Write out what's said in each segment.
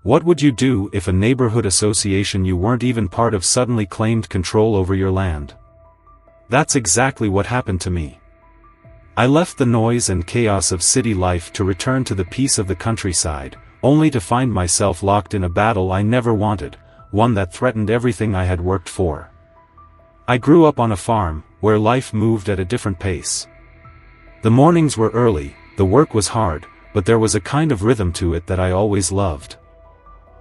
What would you do if a neighborhood association you weren't even part of suddenly claimed control over your land? That's exactly what happened to me. I left the noise and chaos of city life to return to the peace of the countryside, only to find myself locked in a battle I never wanted, one that threatened everything I had worked for. I grew up on a farm, where life moved at a different pace. The mornings were early, the work was hard, but there was a kind of rhythm to it that I always loved.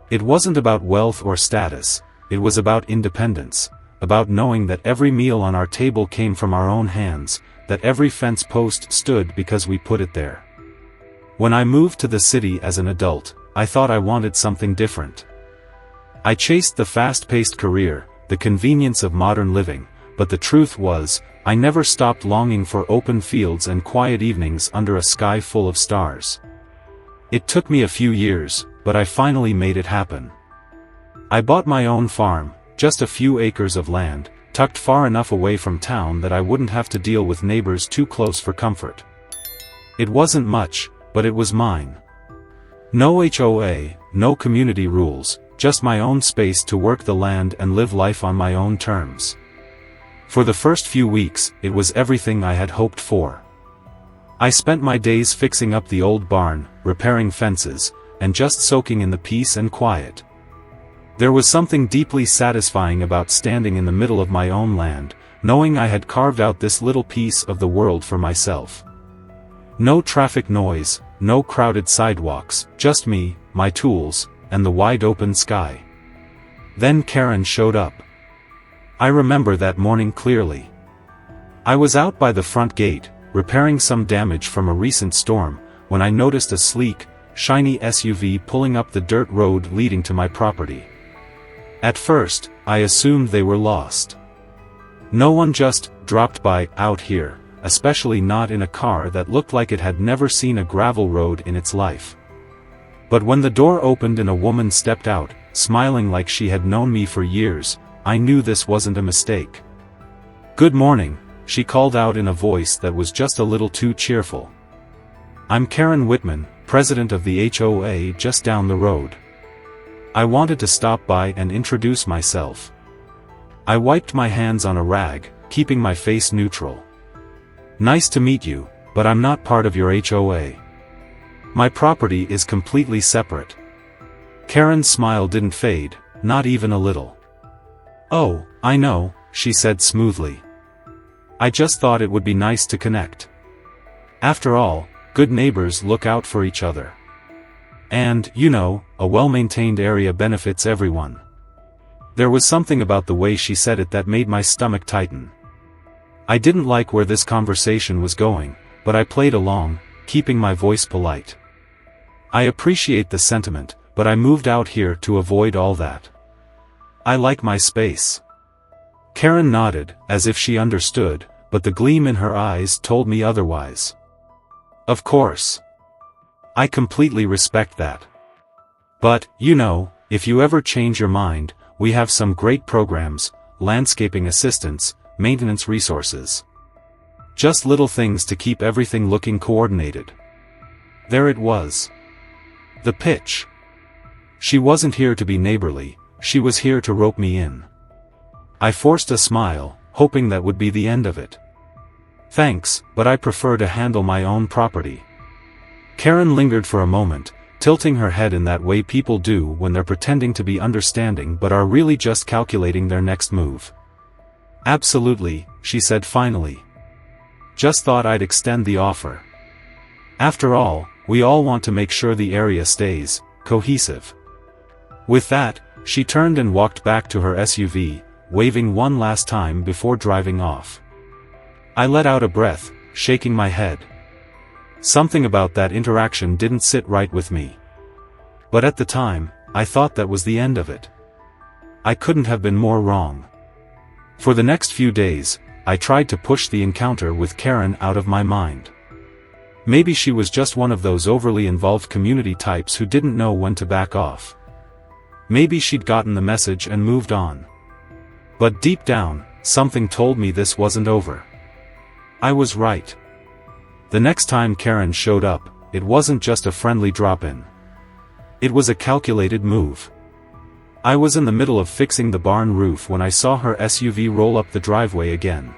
It wasn't about wealth or status, it was about independence, about knowing that every meal on our table came from our own hands, that every fence post stood because we put it there. When I moved to the city as an adult, I thought I wanted something different. I chased the fast-paced career, the convenience of modern living, but the truth was, I never stopped longing for open fields and quiet evenings under a sky full of stars. It took me a few years, but I finally made it happen. I bought my own farm, just a few acres of land, tucked far enough away from town that I wouldn't have to deal with neighbors too close for comfort. It wasn't much, but it was mine. No HOA, no community rules, just my own space to work the land and live life on my own terms. For the first few weeks, it was everything I had hoped for. I spent my days fixing up the old barn, repairing fences, and just soaking in the peace and quiet. There was something deeply satisfying about standing in the middle of my own land, knowing I had carved out this little piece of the world for myself. No traffic noise, no crowded sidewalks, just me, my tools, and the wide open sky. Then Karen showed up. I remember that morning clearly. I was out by the front gate, repairing some damage from a recent storm, when I noticed a sleek, shiny SUV pulling up the dirt road leading to my property. At first, I assumed they were lost. No one just dropped by out here, especially not in a car that looked like it had never seen a gravel road in its life. But when the door opened and a woman stepped out, smiling like she had known me for years, I knew this wasn't a mistake. "Good morning," she called out in a voice that was just a little too cheerful. "I'm Karen Whitman, president of the HOA just down the road. I wanted to stop by and introduce myself." I wiped my hands on a rag, keeping my face neutral. "Nice to meet you, but I'm not part of your HOA. My property is completely separate." Karen's smile didn't fade, not even a little. "Oh, I know," she said smoothly. "I just thought it would be nice to connect. After all, good neighbors look out for each other. And, you know, a well-maintained area benefits everyone." There was something about the way she said it that made my stomach tighten. I didn't like where this conversation was going, but I played along, keeping my voice polite. "I appreciate the sentiment, but I moved out here to avoid all that. I like my space." Karen nodded, as if she understood, but the gleam in her eyes told me otherwise. "Of course. I completely respect that. But, you know, if you ever change your mind, we have some great programs, landscaping assistance, maintenance resources. Just little things to keep everything looking coordinated." There it was. The pitch. She wasn't here to be neighborly, she was here to rope me in. I forced a smile, hoping that would be the end of it. "Thanks, but I prefer to handle my own property." Karen lingered for a moment, tilting her head in that way people do when they're pretending to be understanding but are really just calculating their next move. "Absolutely," she said finally. "Just thought I'd extend the offer. After all, we all want to make sure the area stays cohesive." With that, she turned and walked back to her SUV, waving one last time before driving off. I let out a breath, shaking my head. Something about that interaction didn't sit right with me. But at the time, I thought that was the end of it. I couldn't have been more wrong. For the next few days, I tried to push the encounter with Karen out of my mind. Maybe she was just one of those overly involved community types who didn't know when to back off. Maybe she'd gotten the message and moved on. But deep down, something told me this wasn't over. I was right. The next time Karen showed up, it wasn't just a friendly drop-in. It was a calculated move. I was in the middle of fixing the barn roof when I saw her SUV roll up the driveway again.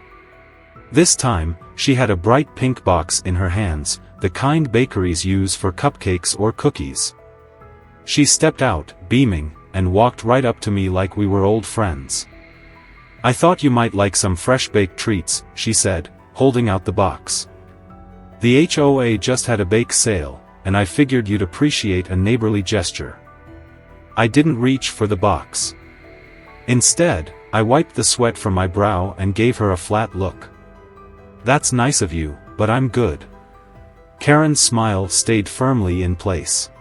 This time, she had a bright pink box in her hands, the kind bakeries use for cupcakes or cookies. She stepped out, beaming, and walked right up to me like we were old friends. "I thought you might like some fresh baked treats," she said, holding out the box. "The HOA just had a bake sale, and I figured you'd appreciate a neighborly gesture." I didn't reach for the box. Instead, I wiped the sweat from my brow and gave her a flat look. "That's nice of you, but I'm good." Karen's smile stayed firmly in place.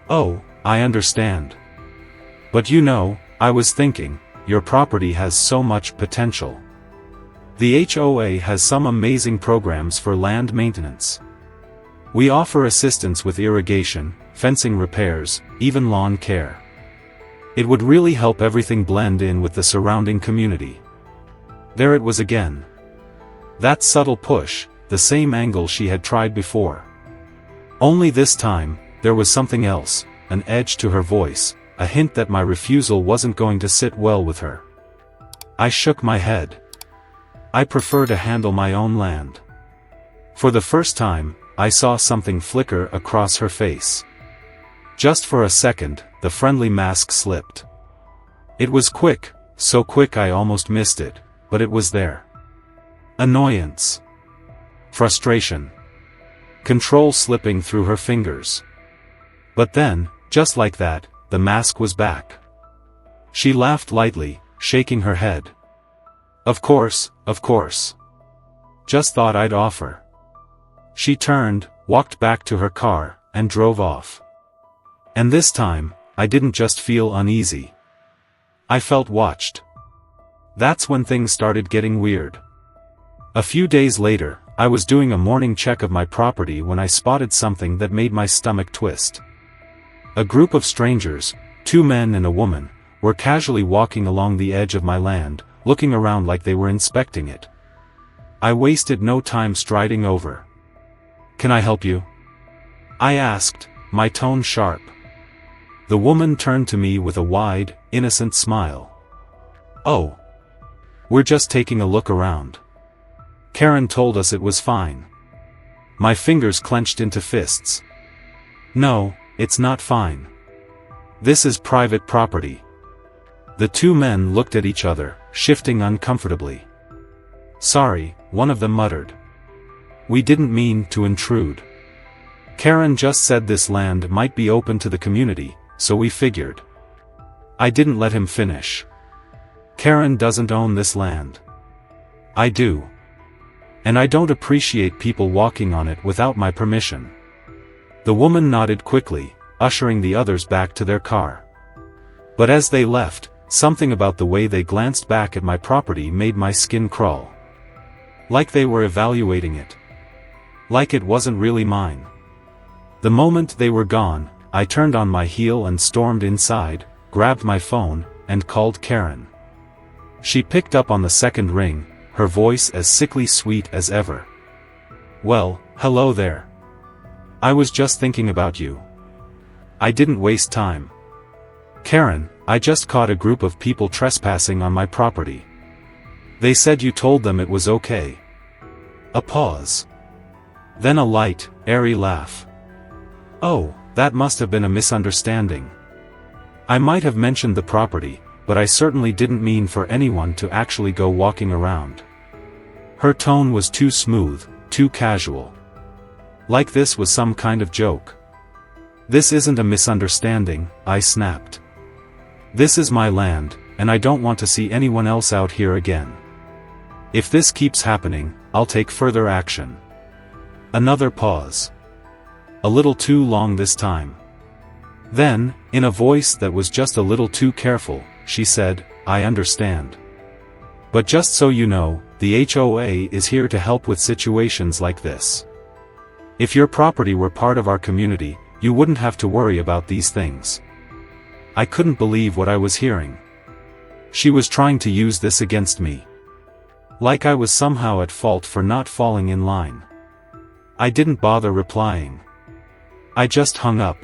"Oh, I understand. But you know, I was thinking, your property has so much potential. The HOA has some amazing programs for land maintenance. We offer assistance with irrigation, fencing repairs, even lawn care. It would really help everything blend in with the surrounding community." There it was again. That subtle push, the same angle she had tried before. Only this time, there was something else, an edge to her voice, a hint that my refusal wasn't going to sit well with her. I shook my head. I prefer to handle my own land. For the first time, I saw something flicker across her face. Just for a second, the friendly mask slipped. It was quick, so quick I almost missed it, but it was there. Annoyance. Frustration. Control slipping through her fingers. But then, just like that, the mask was back. She laughed lightly, shaking her head. Of course. Just thought I'd offer." She turned, walked back to her car, and drove off. And this time, I didn't just feel uneasy. I felt watched. That's when things started getting weird. A few days later, I was doing a morning check of my property when I spotted something that made my stomach twist. A group of strangers, 2 men and a woman, were casually walking along the edge of my land, looking around like they were inspecting it. I wasted no time striding over. "Can I help you?" I asked, my tone sharp. The woman turned to me with a wide, innocent smile. "Oh. We're just taking a look around. Karen told us it was fine." My fingers clenched into fists. "No, it's not fine. This is private property." The 2 men looked at each other, shifting uncomfortably. "Sorry," one of them muttered. "We didn't mean to intrude. Karen just said this land might be open to the community, so we figured." I didn't let him finish. "Karen doesn't own this land. I do. And I don't appreciate people walking on it without my permission." The woman nodded quickly, ushering the others back to their car. But as they left, something about the way they glanced back at my property made my skin crawl. Like they were evaluating it. Like it wasn't really mine. The moment they were gone, I turned on my heel and stormed inside, grabbed my phone, and called Karen. She picked up on the second ring, her voice as sickly sweet as ever. "Well, hello there. I was just thinking about you." I didn't waste time. "Karen, I just caught a group of people trespassing on my property. They said you told them it was okay." A pause. Then a light, airy laugh. "Oh, that must have been a misunderstanding. I might have mentioned the property, but I certainly didn't mean for anyone to actually go walking around." Her tone was too smooth, too casual. Like this was some kind of joke. "This isn't a misunderstanding," I snapped. "This is my land, and I don't want to see anyone else out here again. If this keeps happening, I'll take further action." Another pause. A little too long this time. Then, in a voice that was just a little too careful, she said, "I understand. But just so you know, the HOA is here to help with situations like this. If your property were part of our community, you wouldn't have to worry about these things." I couldn't believe what I was hearing. She was trying to use this against me. Like I was somehow at fault for not falling in line. I didn't bother replying. I just hung up.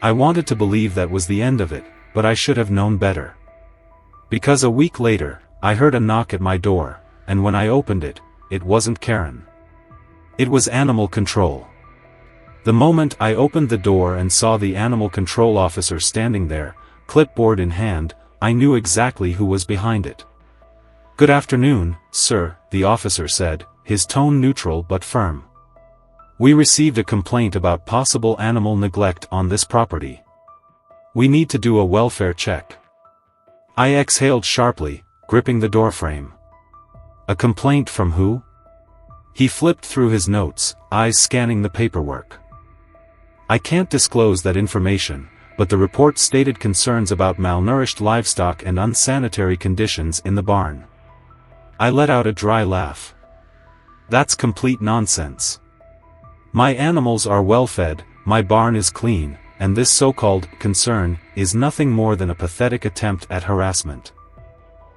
I wanted to believe that was the end of it, but I should have known better. Because a week later, I heard a knock at my door, and when I opened it, it wasn't Karen. It was animal control. The moment I opened the door and saw the animal control officer standing there, clipboard in hand, I knew exactly who was behind it. "Good afternoon, sir," the officer said, his tone neutral but firm. "We received a complaint about possible animal neglect on this property. We need to do a welfare check." I exhaled sharply, gripping the doorframe. A complaint from who? He flipped through his notes, eyes scanning the paperwork. "I can't disclose that information, but the report stated concerns about malnourished livestock and unsanitary conditions in the barn." I let out a dry laugh. "That's complete nonsense. My animals are well fed, my barn is clean, and this so-called concern is nothing more than a pathetic attempt at harassment."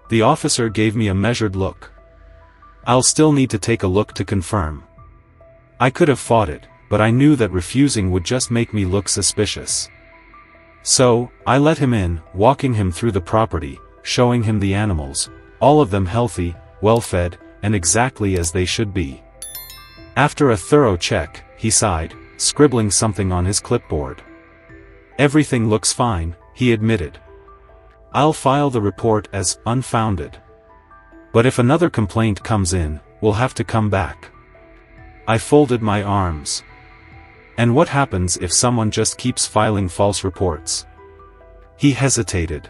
The officer gave me a measured look. "I'll still need to take a look to confirm." I could have fought it, but I knew that refusing would just make me look suspicious. So, I let him in, walking him through the property, showing him the animals, all of them healthy, well-fed, and exactly as they should be. After a thorough check, he sighed, scribbling something on his clipboard. "Everything looks fine," he admitted. "I'll file the report as unfounded. But if another complaint comes in, we'll have to come back." I folded my arms. "And what happens if someone just keeps filing false reports?" He hesitated.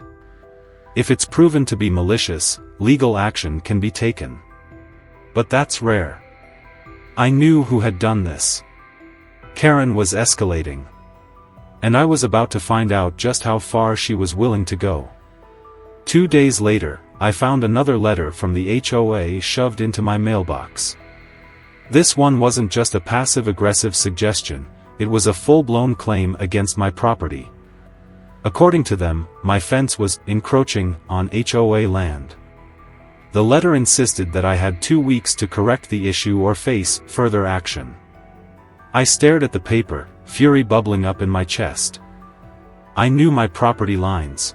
"If it's proven to be malicious, legal action can be taken. But that's rare." I knew who had done this. Karen was escalating. And I was about to find out just how far she was willing to go. 2 days later, I found another letter from the HOA shoved into my mailbox. This one wasn't just a passive-aggressive suggestion, it was a full-blown claim against my property. According to them, my fence was encroaching on HOA land. The letter insisted that I had 2 weeks to correct the issue or face further action. I stared at the paper, fury bubbling up in my chest. I knew my property lines.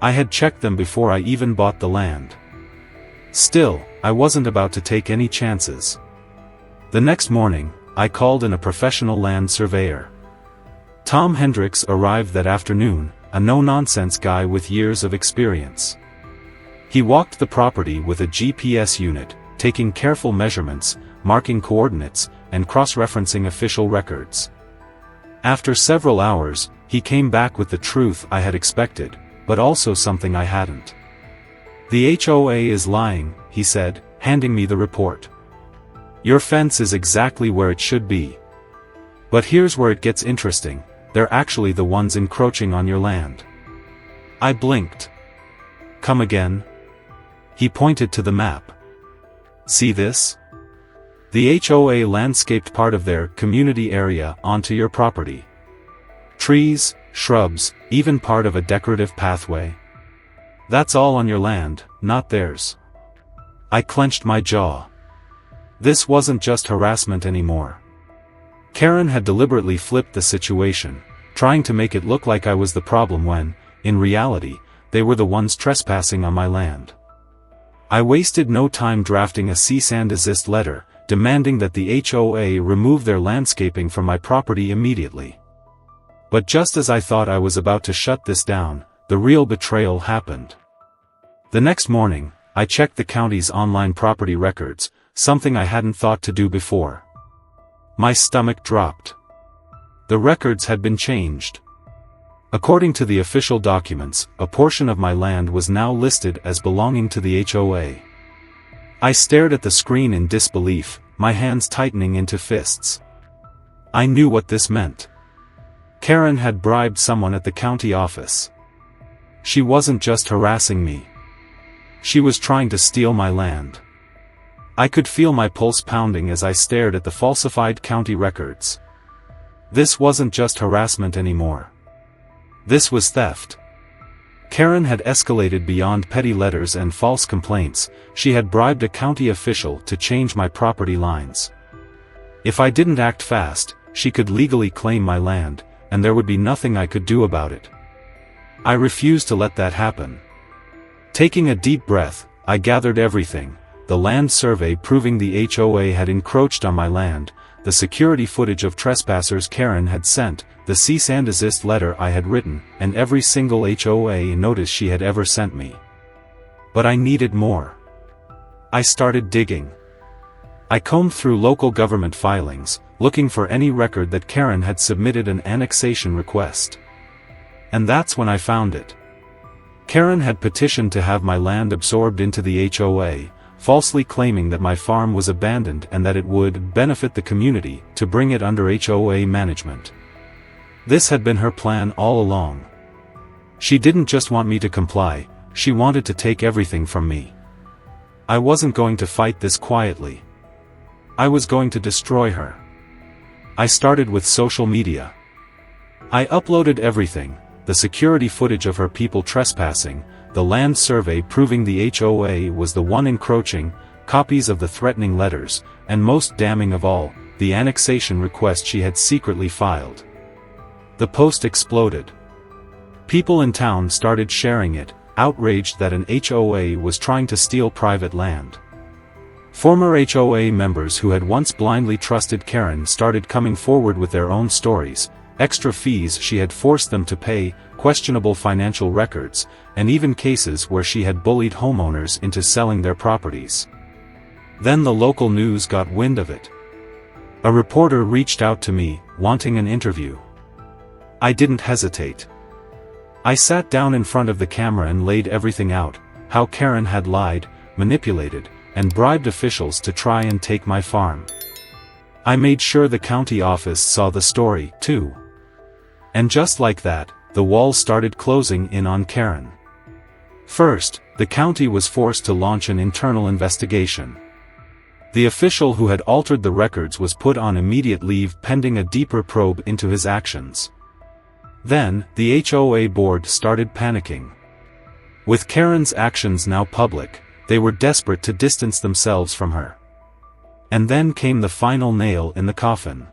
I had checked them before I even bought the land. Still, I wasn't about to take any chances. The next morning, I called in a professional land surveyor. Tom Hendricks arrived that afternoon, a no-nonsense guy with years of experience. He walked the property with a GPS unit, taking careful measurements, marking coordinates, and cross-referencing official records. After several hours, he came back with the truth I had expected, but also something I hadn't. "The HOA is lying," he said, handing me the report. "Your fence is exactly where it should be. But here's where it gets interesting, they're actually the ones encroaching on your land." I blinked. "Come again?" He pointed to the map. "See this? The HOA landscaped part of their community area onto your property. Trees, shrubs, even part of a decorative pathway. That's all on your land, not theirs." I clenched my jaw. This wasn't just harassment anymore. Karen had deliberately flipped the situation, trying to make it look like I was the problem when, in reality, they were the ones trespassing on my land. I wasted no time drafting a cease and desist letter, demanding that the HOA remove their landscaping from my property immediately. But just as I thought I was about to shut this down, the real betrayal happened. The next morning, I checked the county's online property records, something I hadn't thought to do before. My stomach dropped. The records had been changed. According to the official documents, a portion of my land was now listed as belonging to the HOA. I stared at the screen in disbelief, my hands tightening into fists. I knew what this meant. Karen had bribed someone at the county office. She wasn't just harassing me. She was trying to steal my land. I could feel my pulse pounding as I stared at the falsified county records. This wasn't just harassment anymore. This was theft. Karen had escalated beyond petty letters and false complaints, she had bribed a county official to change my property lines. If I didn't act fast, she could legally claim my land, and there would be nothing I could do about it. I refused to let that happen. Taking a deep breath, I gathered everything: the land survey proving the HOA had encroached on my land, the security footage of trespassers Karen had sent, the cease and desist letter I had written, and every single HOA notice she had ever sent me. But I needed more. I started digging. I combed through local government filings, looking for any record that Karen had submitted an annexation request. And that's when I found it. Karen had petitioned to have my land absorbed into the HOA, falsely claiming that my farm was abandoned and that it would benefit the community to bring it under HOA management. This had been her plan all along. She didn't just want me to comply, she wanted to take everything from me. I wasn't going to fight this quietly. I was going to destroy her. I started with social media. I uploaded everything: the security footage of her people trespassing, the land survey proving the HOA was the one encroaching, copies of the threatening letters, and most damning of all, the annexation request she had secretly filed. The post exploded. People in town started sharing it, outraged that an HOA was trying to steal private land. Former HOA members who had once blindly trusted Karen started coming forward with their own stories: extra fees she had forced them to pay, questionable financial records, and even cases where she had bullied homeowners into selling their properties. Then the local news got wind of it. A reporter reached out to me, wanting an interview. I didn't hesitate. I sat down in front of the camera and laid everything out: how Karen had lied, manipulated, and bribed officials to try and take my farm. I made sure the county office saw the story, too. And just like that, the walls started closing in on Karen. First, the county was forced to launch an internal investigation. The official who had altered the records was put on immediate leave pending a deeper probe into his actions. Then, the HOA board started panicking. With Karen's actions now public, they were desperate to distance themselves from her. And then came the final nail in the coffin.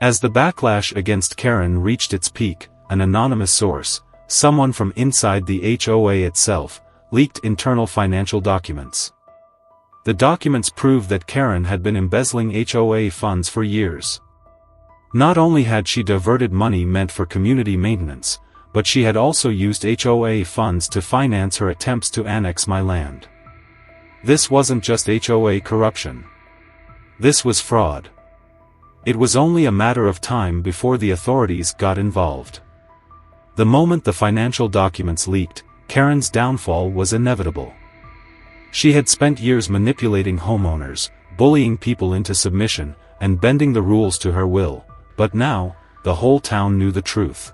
As the backlash against Karen reached its peak, an anonymous source, someone from inside the HOA itself, leaked internal financial documents. The documents proved that Karen had been embezzling HOA funds for years. Not only had she diverted money meant for community maintenance, but she had also used HOA funds to finance her attempts to annex my land. This wasn't just HOA corruption. This was fraud. It was only a matter of time before the authorities got involved. The moment the financial documents leaked, Karen's downfall was inevitable. She had spent years manipulating homeowners, bullying people into submission, and bending the rules to her will, but now, the whole town knew the truth.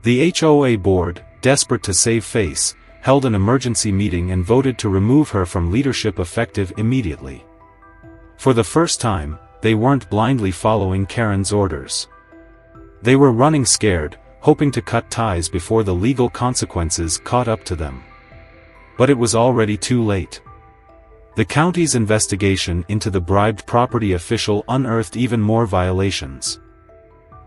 The HOA board, desperate to save face, held an emergency meeting and voted to remove her from leadership effective immediately. For the first time, they weren't blindly following Karen's orders. They were running scared, hoping to cut ties before the legal consequences caught up to them. But it was already too late. The county's investigation into the bribed property official unearthed even more violations.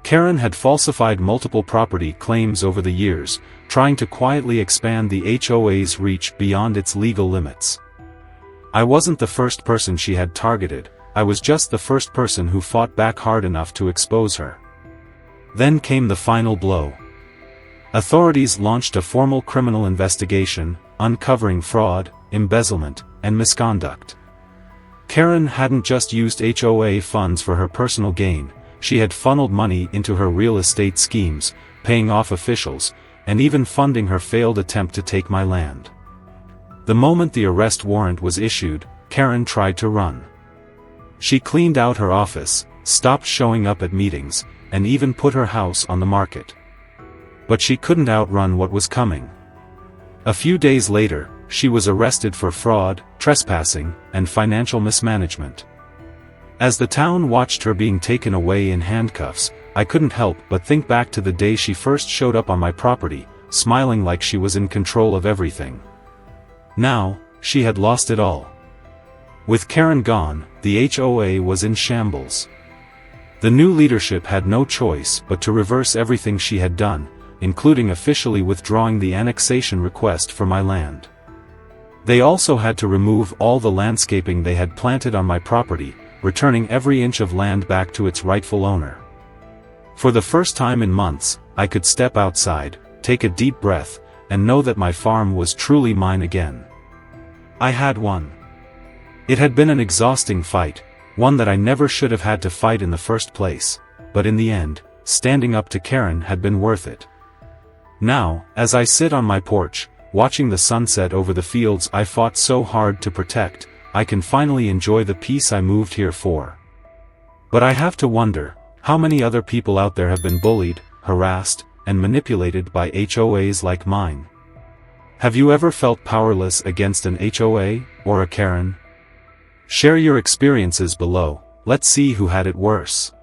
Karen had falsified multiple property claims over the years, trying to quietly expand the HOA's reach beyond its legal limits. I wasn't the first person she had targeted, I was just the first person who fought back hard enough to expose her. Then came the final blow. Authorities launched a formal criminal investigation, uncovering fraud, embezzlement, and misconduct. Karen hadn't just used HOA funds for her personal gain, she had funneled money into her real estate schemes, paying off officials, and even funding her failed attempt to take my land. The moment the arrest warrant was issued, Karen tried to run. She cleaned out her office, stopped showing up at meetings, and even put her house on the market. But she couldn't outrun what was coming. A few days later, she was arrested for fraud, trespassing, and financial mismanagement. As the town watched her being taken away in handcuffs, I couldn't help but think back to the day she first showed up on my property, smiling like she was in control of everything. Now, she had lost it all. With Karen gone, the HOA was in shambles. The new leadership had no choice but to reverse everything she had done, including officially withdrawing the annexation request for my land. They also had to remove all the landscaping they had planted on my property, returning every inch of land back to its rightful owner. For the first time in months, I could step outside, take a deep breath, and know that my farm was truly mine again. I had won. It had been an exhausting fight, one that I never should have had to fight in the first place, but in the end, standing up to Karen had been worth it. Now, as I sit on my porch, watching the sunset over the fields I fought so hard to protect, I can finally enjoy the peace I moved here for. But I have to wonder, how many other people out there have been bullied, harassed, and manipulated by HOAs like mine? Have you ever felt powerless against an HOA, or a Karen? Share your experiences below, let's see who had it worse.